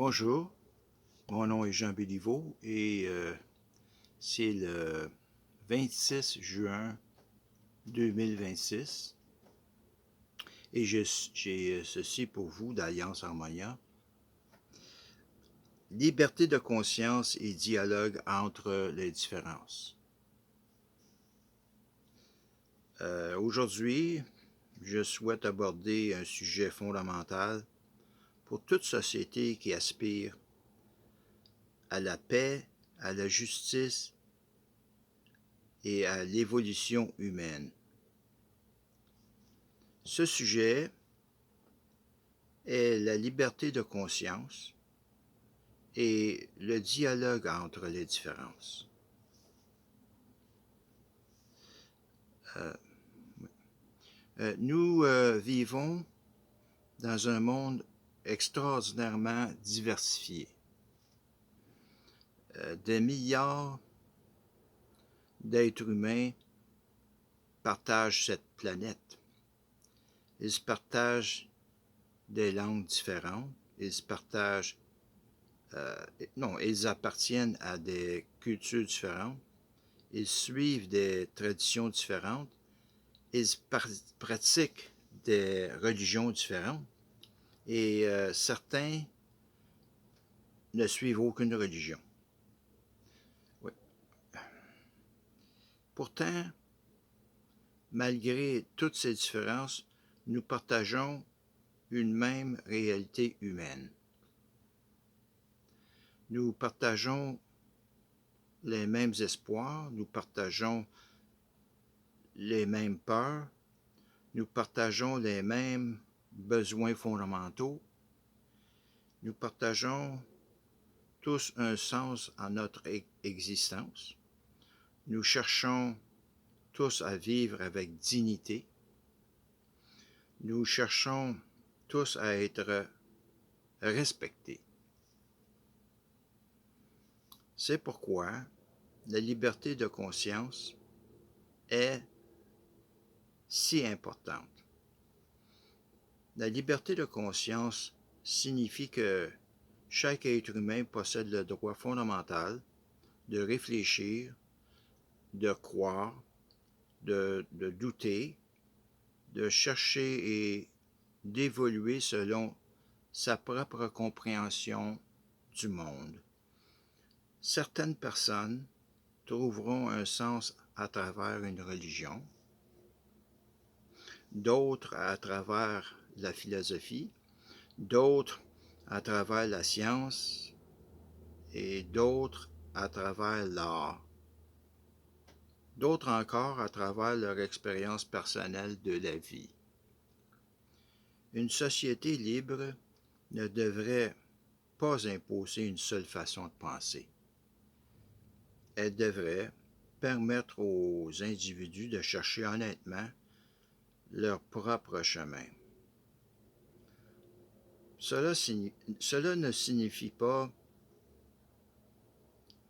Bonjour, mon nom est Jean Béliveau et c'est le 26 juin 2026 et j'ai ceci pour vous d'Alliance Harmonia. Liberté de conscience et dialogue entre les différences. Aujourd'hui, je souhaite aborder un sujet fondamental pour toute société qui aspire à la paix, à la justice et à l'évolution humaine. Ce sujet est la liberté de conscience et le dialogue entre les différences. Nous vivons dans un monde extraordinairement diversifié. Des milliards d'êtres humains partagent cette planète. Ils se partagent des langues différentes, ils appartiennent à des cultures différentes, ils suivent des traditions différentes, ils pratiquent des religions différentes et certains ne suivent aucune religion. Oui. Pourtant, malgré toutes ces différences, nous partageons une même réalité humaine. Nous partageons les mêmes espoirs, nous partageons les mêmes peurs, nous partageons les mêmes besoins fondamentaux, nous partageons tous un sens à notre existence, nous cherchons tous à vivre avec dignité, nous cherchons tous à être respectés. C'est pourquoi la liberté de conscience est si importante. La liberté de conscience signifie que chaque être humain possède le droit fondamental de réfléchir, de croire, de douter, de chercher et d'évoluer selon sa propre compréhension du monde. Certaines personnes trouveront un sens à travers une religion, d'autres à travers la philosophie, d'autres à travers la science et d'autres à travers l'art. D'autres encore à travers leur expérience personnelle de la vie. Une société libre ne devrait pas imposer une seule façon de penser. Elle devrait permettre aux individus de chercher honnêtement leur propre chemin. Cela ne signifie pas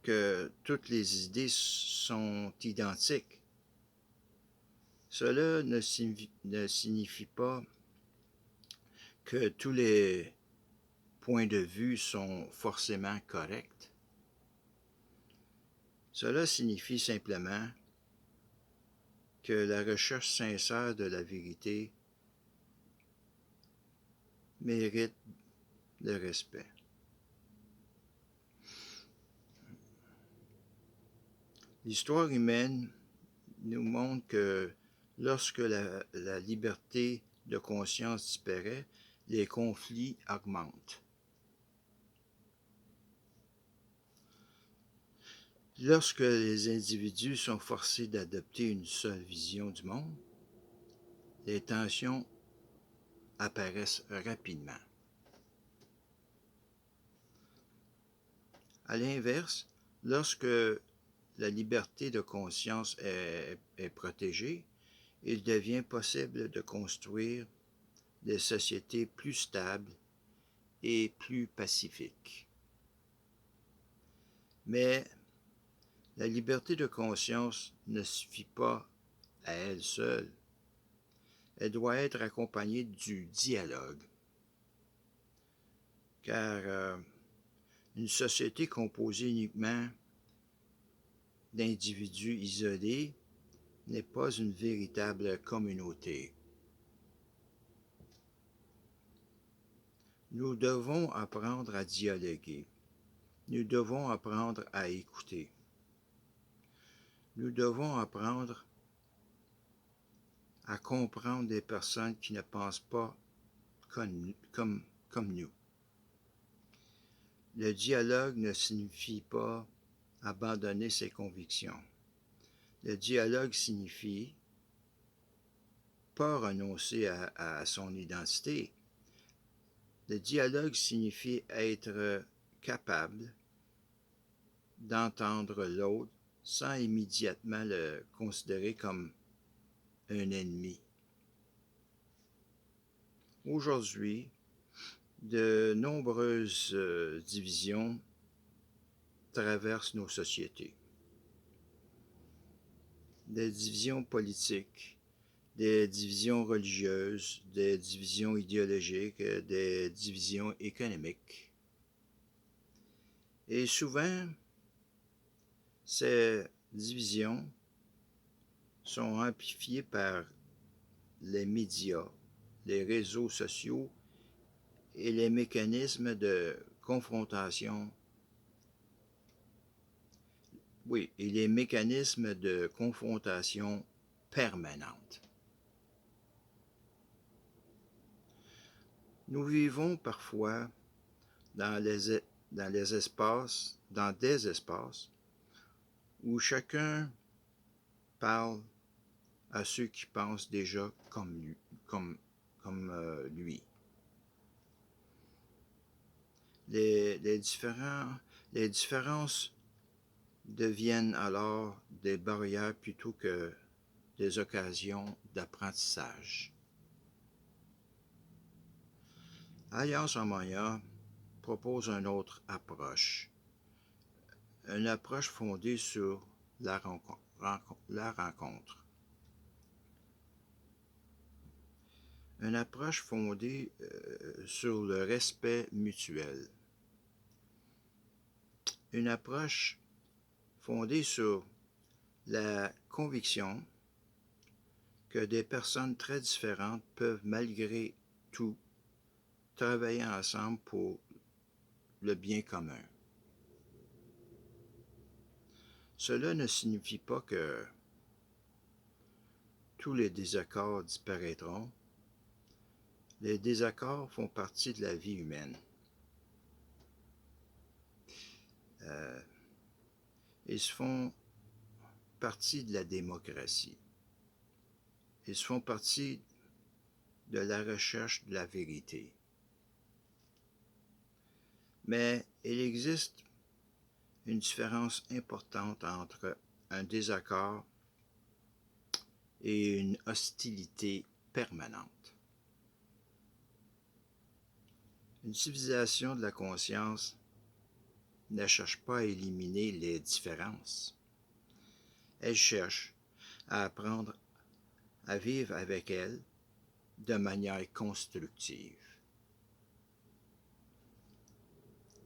que toutes les idées sont identiques. Cela ne signifie pas que tous les points de vue sont forcément corrects. Cela signifie simplement que la recherche sincère de la vérité mérite le respect. L'histoire humaine nous montre que lorsque la liberté de conscience disparaît, les conflits augmentent. Lorsque les individus sont forcés d'adopter une seule vision du monde, les tensions apparaissent rapidement. À l'inverse, lorsque la liberté de conscience est protégée, il devient possible de construire des sociétés plus stables et plus pacifiques. Mais la liberté de conscience ne suffit pas à elle seule. Elle doit être accompagnée du dialogue. Car Une société composée uniquement d'individus isolés n'est pas une véritable communauté. Nous devons apprendre à dialoguer. Nous devons apprendre à écouter. Nous devons apprendre à comprendre des personnes qui ne pensent pas comme nous. Le dialogue ne signifie pas abandonner ses convictions. Le dialogue signifie pas renoncer à son identité. Le dialogue signifie être capable d'entendre l'autre sans immédiatement le considérer comme un ennemi. Aujourd'hui, de nombreuses divisions traversent nos sociétés. Des divisions politiques, des divisions religieuses, des divisions idéologiques, des divisions économiques. Et souvent, ces divisions sont amplifiées par les médias, les réseaux sociaux et les mécanismes de confrontation. Oui, et les mécanismes de confrontation permanente. Nous vivons parfois dans des espaces où chacun parle à ceux qui pensent déjà comme lui. Les différences deviennent alors des barrières plutôt que des occasions d'apprentissage. Alliance Harmonia propose une autre approche, une approche fondée sur la rencontre. Une approche fondée sur le respect mutuel. Une approche fondée sur la conviction que des personnes très différentes peuvent malgré tout travailler ensemble pour le bien commun. Cela ne signifie pas que tous les désaccords disparaîtront. Les désaccords font partie de la vie humaine. Ils font partie de la démocratie. Ils font partie de la recherche de la vérité. Mais il existe une différence importante entre un désaccord et une hostilité permanente. Une civilisation de la conscience ne cherche pas à éliminer les différences. Elle cherche à apprendre à vivre avec elles de manière constructive.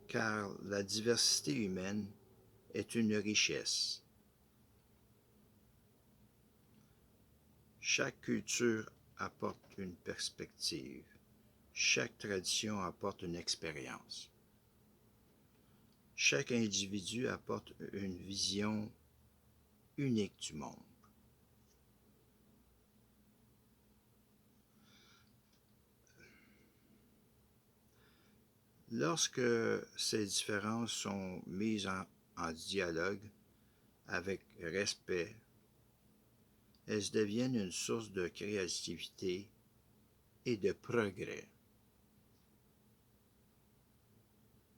Car la diversité humaine est une richesse. Chaque culture apporte une perspective. Chaque tradition apporte une expérience. Chaque individu apporte une vision unique du monde. Lorsque ces différences sont mises en dialogue avec respect, elles deviennent une source de créativité et de progrès.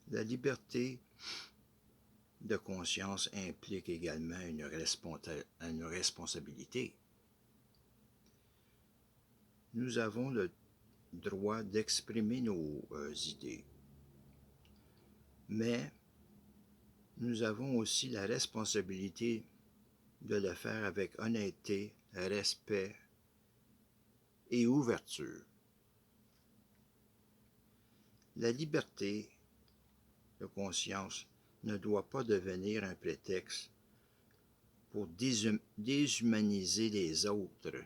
La liberté de conscience implique également une responsabilité. Nous avons le droit d'exprimer nos idées, mais nous avons aussi la responsabilité de le faire avec honnêteté, respect et ouverture. La liberté de conscience ne doit pas devenir un prétexte pour déshumaniser les autres.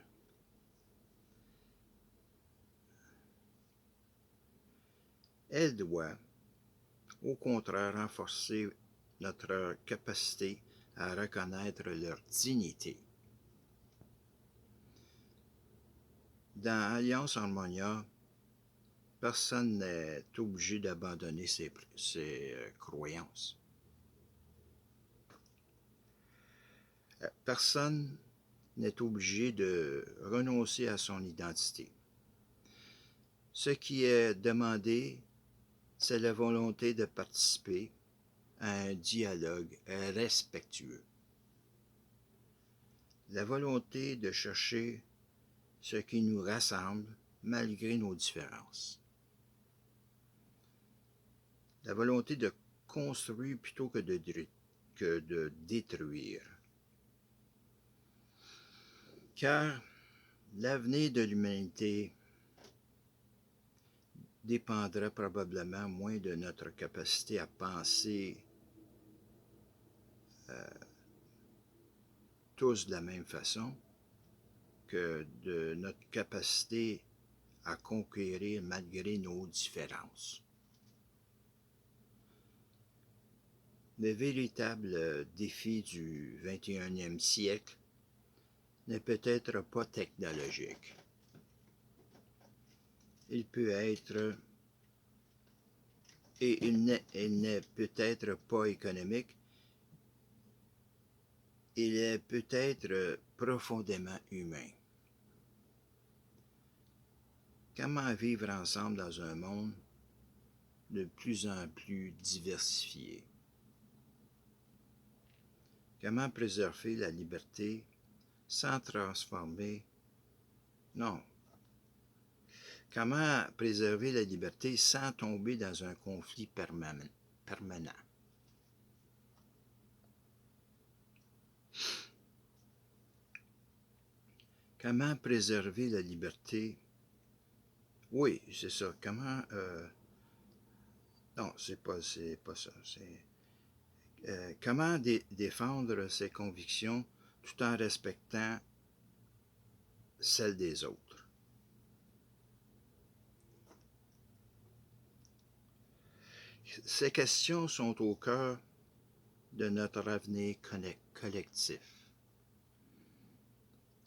Elle doit, au contraire, renforcer notre capacité à reconnaître leur dignité. Dans Alliance Harmonia, personne n'est obligé d'abandonner ses croyances. Personne n'est obligé de renoncer à son identité. Ce qui est demandé, c'est la volonté de participer à un dialogue respectueux. La volonté de chercher ce qui nous rassemble malgré nos différences. La volonté de construire plutôt que de détruire. Car l'avenir de l'humanité dépendra probablement moins de notre capacité à penser tous de la même façon que de notre capacité à conquérir malgré nos différences. Le véritable défi du 21e siècle n'est peut-être pas technologique. Il peut être, et il n'est peut-être pas économique, il est peut-être profondément humain. Comment vivre ensemble dans un monde de plus en plus diversifié? Comment préserver la liberté sans transformer? Non. Comment préserver la liberté sans tomber dans un conflit permanent? Comment préserver la liberté? Oui, c'est ça. Comment... non, c'est pas ça. Comment défendre ses convictions tout en respectant celles des autres? Ces questions sont au cœur de notre avenir collectif.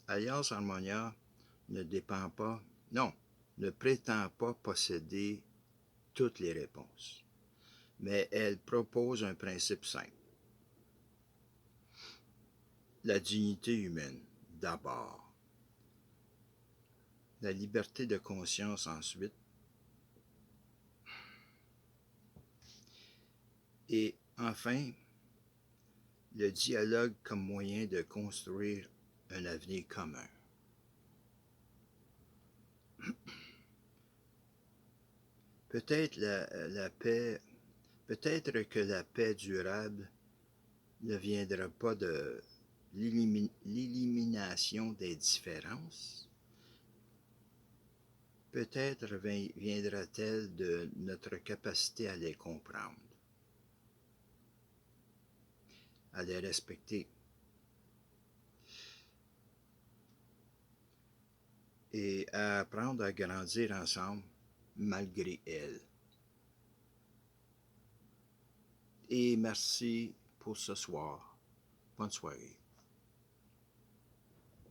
Alliance Harmonia ne prétend pas posséder toutes les réponses, mais elle propose un principe simple. La dignité humaine, d'abord. La liberté de conscience, ensuite. Et enfin, le dialogue comme moyen de construire un avenir commun. Peut-être peut-être que la paix durable ne viendra pas de l'élimination des différences. Peut-être viendra-t-elle de notre capacité à les comprendre, à les respecter et à apprendre à grandir ensemble malgré elles. Et merci pour ce soir. Bonne soirée.